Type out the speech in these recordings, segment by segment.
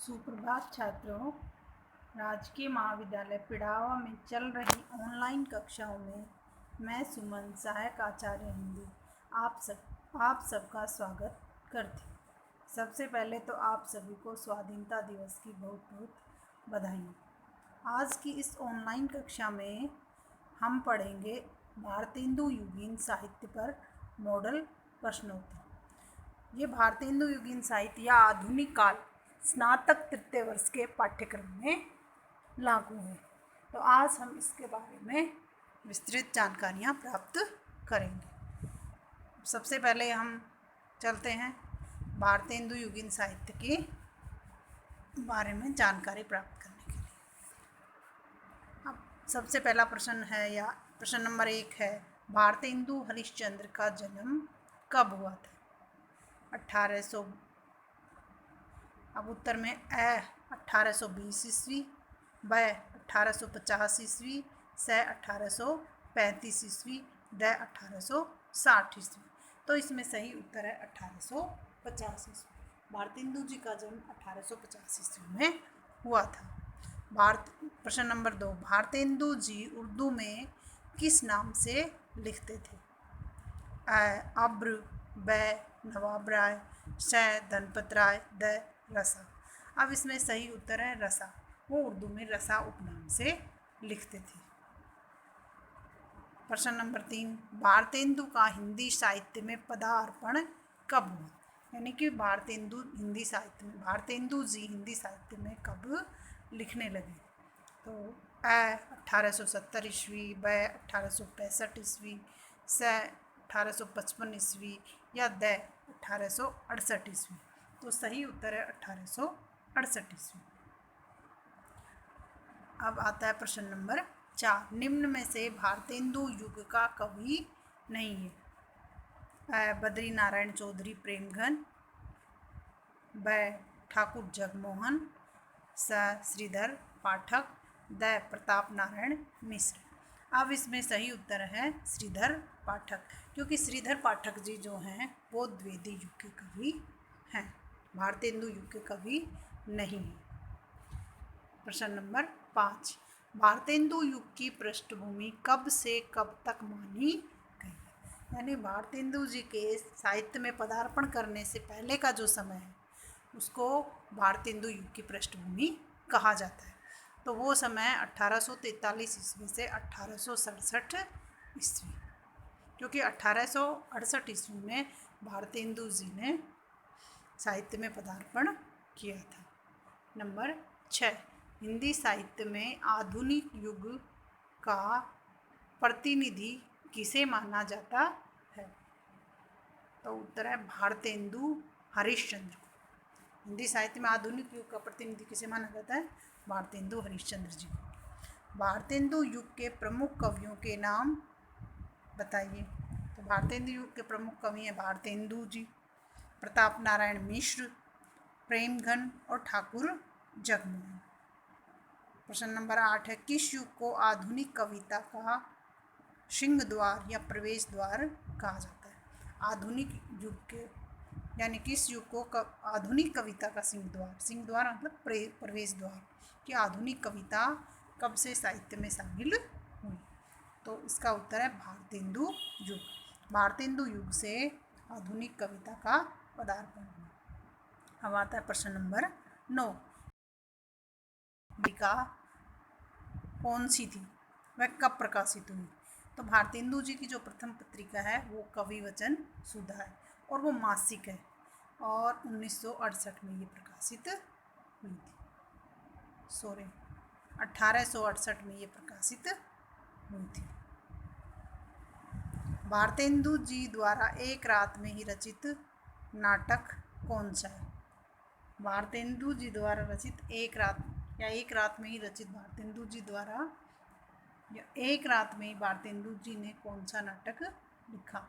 सुप्रभात छात्रों। राजकीय महाविद्यालय पिड़ावा में चल रही ऑनलाइन कक्षाओं में मैं सुमन, सहायक आचार्य हिंदी, आप सबका स्वागत करती हूँ। सबसे पहले तो आप सभी को स्वाधीनता दिवस की बहुत बहुत बधाई। आज की इस ऑनलाइन कक्षा में हम पढ़ेंगे भारतेंदु युगीन साहित्य पर मॉडल प्रश्नोत्तर। ये भारतेंदु युगीन साहित्य या आधुनिक काल स्नातक तृतीय वर्ष के पाठ्यक्रम में लागू है। तो आज हम इसके बारे में विस्तृत जानकारियाँ प्राप्त करेंगे। सबसे पहले हम चलते हैं भारतेंदु युगीन साहित्य के बारे में जानकारी प्राप्त करने के लिए। अब सबसे पहला प्रश्न है, या प्रश्न नंबर 1 है, भारतेंदु हरिश्चंद्र का जन्म कब हुआ था? 1800। अब उत्तर में 1820 ईस्वी, ब 1850 ईस्वी, स 1835 ईस्वी, द 1860 ईस्वी। तो इसमें सही उत्तर है 1850 ईस्वी। भारतेंदु जी का जन्म 1850 ईस्वी में हुआ था। प्रश्न नंबर 2, भारतेंदु जी उर्दू में किस नाम से लिखते थे? अब्र, ब नवाब राय, श धनपत राय, द रसा। अब इसमें सही उत्तर है रसा। वो उर्दू में रसा उपनाम से लिखते थे। प्रश्न नंबर 3, भारतेंदु का हिंदी साहित्य में पदार्पण कब हुआ? यानी कि भारतेंदु जी हिंदी साहित्य में कब लिखने लगे? तो 1870 ईस्वी, ब 1865 ईस्वी, स 1855 ईस्वी, या द 1868 ईस्वी। तो सही उत्तर है 1868 ईस्वी। अब आता है प्रश्न नंबर 4, निम्न में से भारतेंदु युग का कवि नहीं है? बद्री नारायण चौधरी प्रेमघन, ब ठाकुर जगमोहन, स श्रीधर पाठक, द प्रताप नारायण मिश्र। अब इसमें सही उत्तर है श्रीधर पाठक, क्योंकि श्रीधर पाठक जी जो हैं वो द्विवेदी युग के कवि हैं, भारतेंदु युग के कवि नहीं हैं। प्रश्न नंबर 5, भारतेंदु युग की पृष्ठभूमि कब से कब तक मानी गई? यानी भारतेंदु जी के साहित्य में पदार्पण करने से पहले का जो समय है उसको भारतेंदु युग की पृष्ठभूमि कहा जाता है। तो वो समय 1843 ईस्वी से 1867 ईस्वी, क्योंकि 1868 ईस्वी में भारतेंदु जी ने साहित्य में पदार्पण किया था। नंबर 6, हिंदी साहित्य में आधुनिक युग का प्रतिनिधि किसे माना जाता है? तो उत्तर है भारतेंदु हरिश्चंद्र को। हिंदी साहित्य में आधुनिक युग का प्रतिनिधि किसे माना जाता है? भारतेंदु हरिश्चंद्र जी को। भारतेंदु युग के प्रमुख कवियों के नाम बताइए। तो भारतेंदु युग के प्रमुख कवि हैं भारतेंदु जी, प्रताप नारायण मिश्र, प्रेमघन और ठाकुर जगमोहन। प्रश्न नंबर 8 है, किस युग को आधुनिक कविता का सिंह द्वार या प्रवेश द्वार कहा जाता है? आधुनिक युग के यानी किस युग को आधुनिक कविता का सिंह द्वार मतलब प्रवेश द्वार कि आधुनिक कविता कब से साहित्य में शामिल हुई? तो इसका उत्तर है भारतेंदु युग। भारतेंदु युग से आधुनिक कविता का पदार्पण हुआ। अब आता है प्रश्न नंबर 9, पत्रिका कौन सी थी, वह कब प्रकाशित हुई? तो भारतेंदु जी की जो प्रथम पत्रिका है वो कवि वचन सुधा है और वो मासिक है, और 1968 में ये प्रकाशित हुई थी। 1868 में ये प्रकाशित हुई थी। भारतेंदु जी द्वारा एक रात में ही रचित नाटक कौन सा है? भारतेंदु जी द्वारा रचित एक रात में ही रचित भारतेंदु जी द्वारा या एक रात में ही भारतेंदु जी ने कौन सा नाटक लिखा?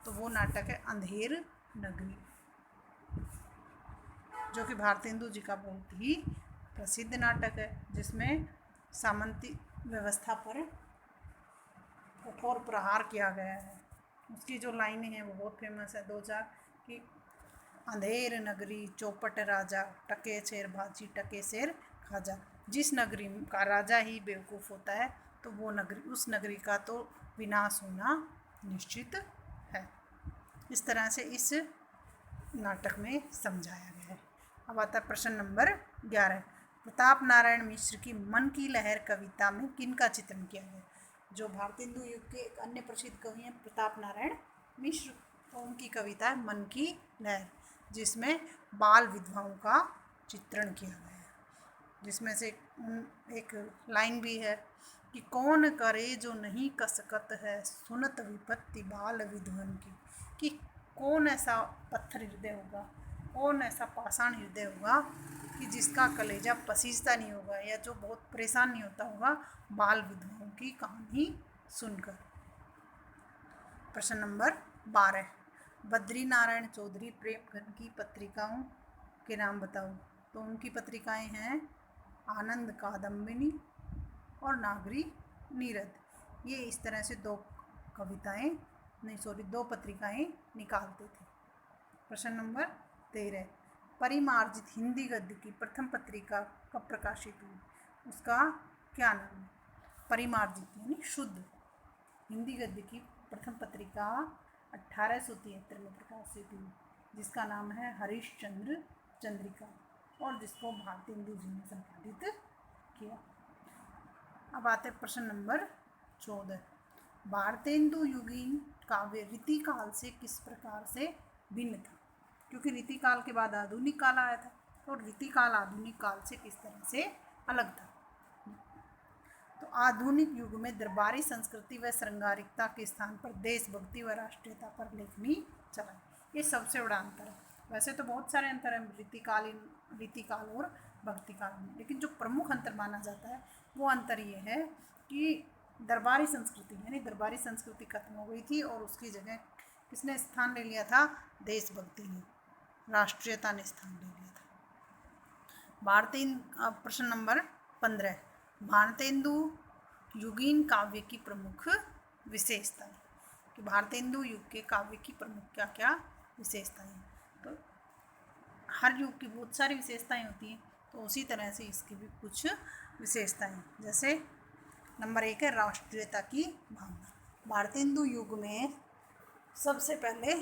तो वो नाटक है अंधेर नगरी, जो कि भारतेंदु जी का बहुत ही प्रसिद्ध नाटक है, जिसमें सामंती व्यवस्था पर कठोर प्रहार किया गया है। उसकी जो लाइनें हैं वो बहुत फेमस है, 2-4 कि अंधेर नगरी चौपट राजा, टके शेर भाजी टके शेर खाजा। जिस नगरी का राजा ही बेवकूफ़ होता है तो वो नगरी, उस नगरी का तो विनाश होना निश्चित है। इस तरह से इस नाटक में समझाया गया है। अब आता है प्रश्न नंबर 11। प्रताप नारायण मिश्र की मन की लहर कविता में किनका चित्रण किया गया? जो भारतेंदु युग के एक अन्य प्रसिद्ध कवि हैं प्रताप नारायण मिश्र, तो उनकी कविता है मन की लहर, जिसमें बाल विधवाओं का चित्रण किया गया है। जिसमें से एक लाइन भी है कि कौन करे जो नहीं कसकत है, सुनत विपत्ति बाल विधवन की। कि कौन ऐसा पत्थर हृदय होगा, कौन ऐसा पाषाण हृदय होगा कि जिसका कलेजा पसीजता नहीं होगा या जो बहुत परेशान नहीं होता होगा बाल विधवाओं की कहानी सुनकर। प्रश्न नंबर 12। बद्री नारायण चौधरी प्रेमघन की पत्रिकाओं के नाम बताओ। तो उनकी पत्रिकाएं हैं आनंद कादम्बिनी और नागरी नीरद। ये इस तरह से दो पत्रिकाएं निकालते थे। प्रश्न नंबर 13। परिमार्जित हिंदी गद्य की प्रथम पत्रिका कब प्रकाशित हुई? उसका क्या नाम है? परिमार्जित यानी शुद्ध हिंदी गद्य की प्रथम पत्रिका 1873 में प्रकाशित हुई, जिसका नाम है हरिश्चंद्र चंद्रिका, और जिसको भारतेंदु जी ने संपादित किया। अब आते प्रश्न नंबर 14। भारतेंदु युगीन काव्य रीतिकाल से किस प्रकार से भिन्न था? क्योंकि रीतिकाल के बाद आधुनिक काल आया था, और रीतिकाल आधुनिक काल से किस तरह से अलग था? तो आधुनिक युग में दरबारी संस्कृति व श्रृंगारिकता के स्थान पर देशभक्ति व राष्ट्रीयता पर लेखनी चलाई। ये सबसे बड़ा अंतर है। वैसे तो बहुत सारे अंतर हैं रीतिकाल और भक्तिकाल में, लेकिन जो प्रमुख अंतर माना जाता है वो अंतर ये है कि दरबारी संस्कृति यानी दरबारी संस्कृति खत्म हो गई थी और उसकी जगह किसने स्थान ले लिया था? देशभक्ति ने, राष्ट्रीयता ने स्थान ले लिया था। प्रश्न नंबर 15। भारतेंदु युगीन काव्य की प्रमुख विशेषताएं। कि भारतेंदु युग के काव्य की प्रमुख क्या क्या विशेषताएं? तो हर युग की बहुत सारी विशेषताएं होती हैं, तो उसी तरह से इसकी भी कुछ विशेषताएं। जैसे नंबर 1 है राष्ट्रीयता की भावना। भारतेंदु युग में सबसे पहले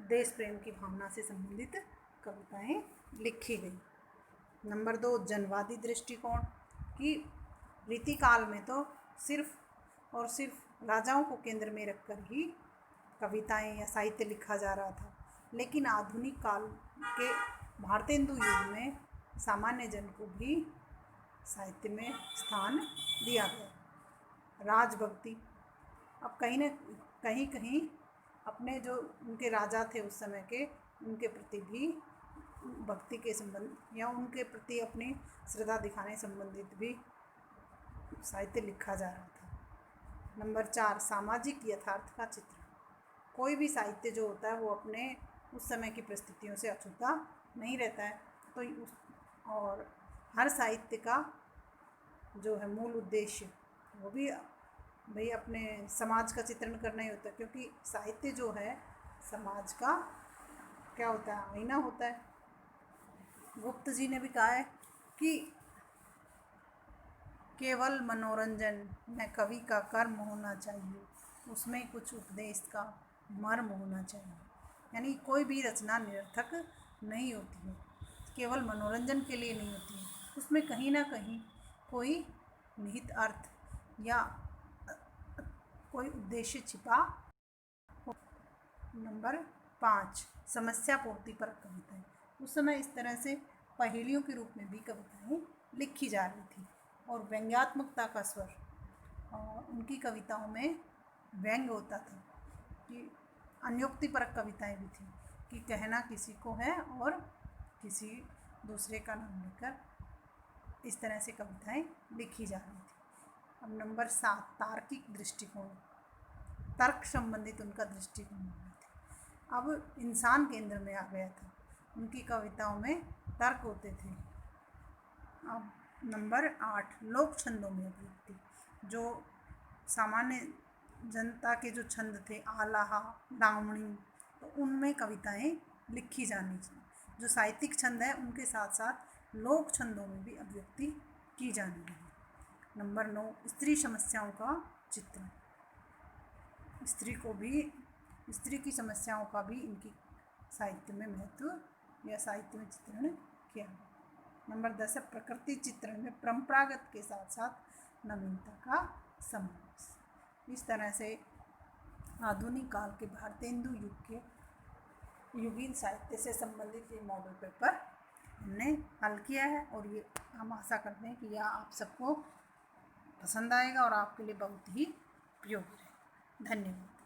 देश प्रेम की भावना से संबंधित कविताएं लिखी गई। नंबर 2 जनवादी दृष्टिकोण। कि रीतिकाल में तो सिर्फ और सिर्फ राजाओं को केंद्र में रखकर ही कविताएं या साहित्य लिखा जा रहा था, लेकिन आधुनिक काल के भारतेंदु युग में सामान्य जन को भी साहित्य में स्थान दिया गया। राजभक्ति। अब कहीं अपने जो उनके राजा थे उस समय के, उनके प्रति भी भक्ति के संबंध या उनके प्रति अपनी श्रद्धा दिखाने संबंधित भी साहित्य लिखा जा रहा था। नंबर 4 सामाजिक यथार्थ का चित्र। कोई भी साहित्य जो होता है वो अपने उस समय की परिस्थितियों से अछूता नहीं रहता है, तो और हर साहित्य का जो है मूल उद्देश्य वो भी भाई अपने समाज का चित्रण करना ही होता है, क्योंकि साहित्य जो है समाज का क्या होता है? आईना होता है। गुप्त जी ने भी कहा है कि केवल मनोरंजन न कवि का कर्म होना चाहिए, उसमें कुछ उपदेश का मर्म होना चाहिए। यानी कोई भी रचना निरर्थक नहीं होती है, केवल मनोरंजन के लिए नहीं होती है, उसमें कहीं ना कहीं कोई निहित अर्थ या कोई उद्देश्य छिपा हो। नंबर 5 समस्या पूर्ति पर कविताएं। उस समय इस तरह से पहेलियों के रूप में भी कविताएं लिखी जा रही थी, और व्यंग्यात्मकता का स्वर, और उनकी कविताओं में व्यंग्य होता था। कि अन्योक्तिपरक कविताएं भी थी कि कहना किसी को है और किसी दूसरे का नाम लेकर इस तरह से कविताएं लिखी जा रही थी। अब नंबर 7 तार्किक दृष्टिकोण। तर्क संबंधित उनका दृष्टिकोण हो गया था। अब इंसान केंद्र में आ गया था, उनकी कविताओं में तर्क होते थे। अब नंबर 8 लोक छंदों में अभिव्यक्ति। जो सामान्य जनता के जो छंद थे, आलाहा, डावणी, तो उनमें कविताएं लिखी जानी चाहिए। जो साहित्यिक छंद है उनके साथ साथ लोक छंदों में भी अभिव्यक्ति की जानी है। नंबर 9, स्त्री समस्याओं का चित्रण। स्त्री की समस्याओं का भी इनकी साहित्य में महत्व या साहित्य में चित्रण किया गया। नंबर 10 है प्रकृति चित्रण में परंपरागत के साथ साथ नवीनता का समावेश। इस तरह से आधुनिक काल के भारतेंदु युग के युगीन साहित्य से संबंधित ये मॉडल पेपर हमने हल किया है और ये हम आशा करते हैं कि यह आप सबको पसंद आएगा और आपके लिए बहुत ही उपयोगी है। धन्यवाद।